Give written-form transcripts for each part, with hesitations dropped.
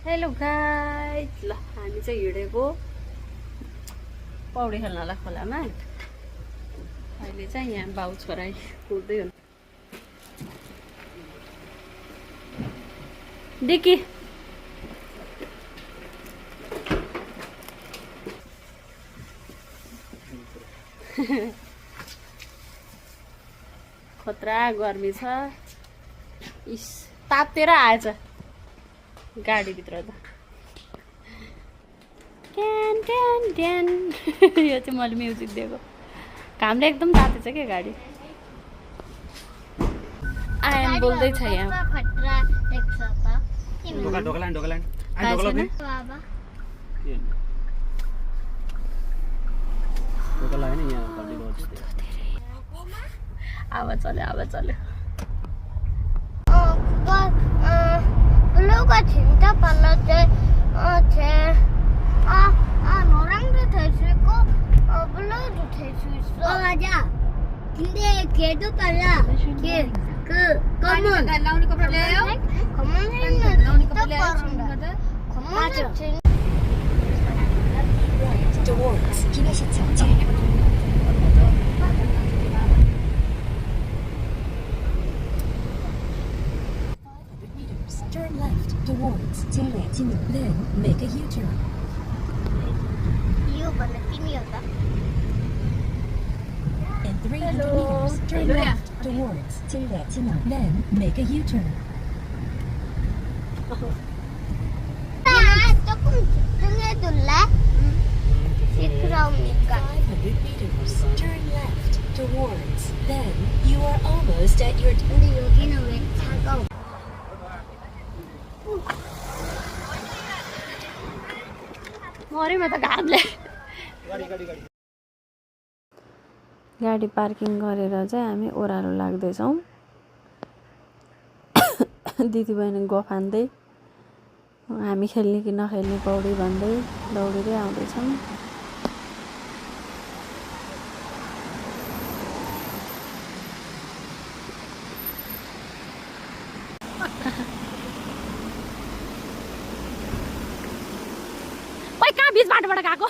Hello guys, ल हामी चाहिँ हिँडेको पौडी खेल्नलाई खोलामा। अहिले चाहिँ यहाँ बाउ छोरा कुद्दै हुन्। देखि खतरा गर्मी छ। इस तातेर आएछ गाडीभित्र त। ट्यान ट्यान ट्यान यो चाहिँ मैले म्युजिक दिएको। घामले एकदम तातेछ क्या गाडी। आयाम बोल्दैछ यहाँ। आवाज चल्यो आवाज चल्यो। Belum kan cinta pada orang tu terus ko belum tu terus. Oh aja. Kinde kedu pala. Ke kamu. Launi ko pala yo. Kamu ni launi ko pala yo. Kamu. Towards 기내시청 Turn left towards Chile, then make a U-turn. In 300 meters, turn left towards Chile, then make a U-turn. 조금 집중해둘래? 시끄러우니까. 500 meters, turn left towards, then you are almost at your. 근데 여기는 왜 차가워? मरेमा त घामले। गाडी parking गरेर चाहिँ हामी ओह्रालो लाग्दैछौँ। दिदीबहिनी गफ हान्दै हामी खेल्ने कि नखेल्ने पौडी भन्दै दौडिँदै आउँदैछौँ। कहाँ बीच बाटोबाट गएको?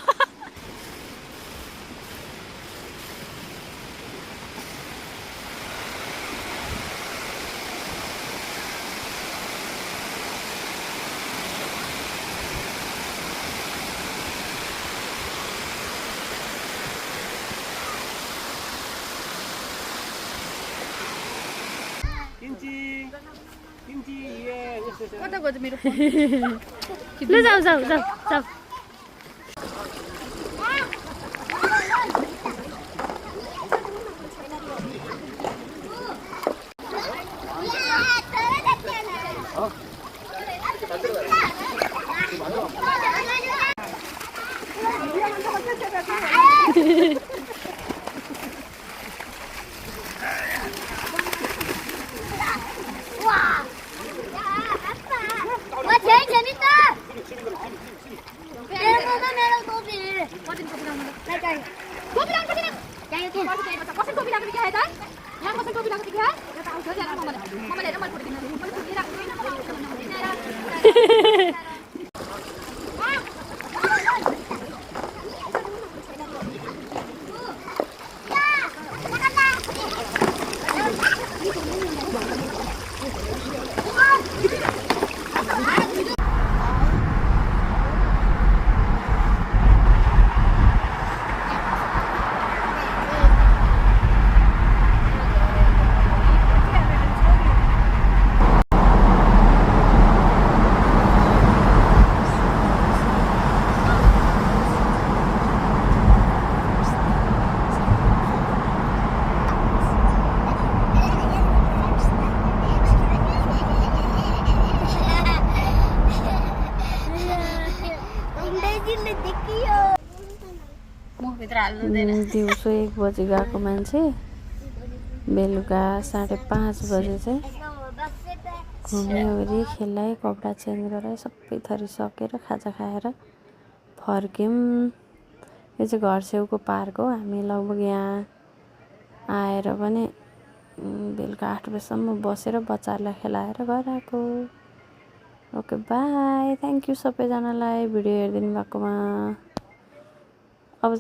कता गयो मेरो फोन? ल जाऊ जाऊ जाऊ जाऊ। दिउँसो 1 बजी गएको मान्छे बेलुका 5:30 बजे चाहिँ घुम्योवरी खेलाइ कपडा चेन्ज गराइ सबै थरी सकेर खाजा खाएर फर्क्यौँ। यो चाहिँ घर छेउको पार्क हो। हामी लगभग यहाँ आएर पनि बेलुका 8 बजेसम्म बसेर बच्चाहरूलाई खेलाएर घर आएको। ओके बाई, थ्याङ्क यू सबैजनालाई भिडियो हेरिदिनु भएकोमा। अब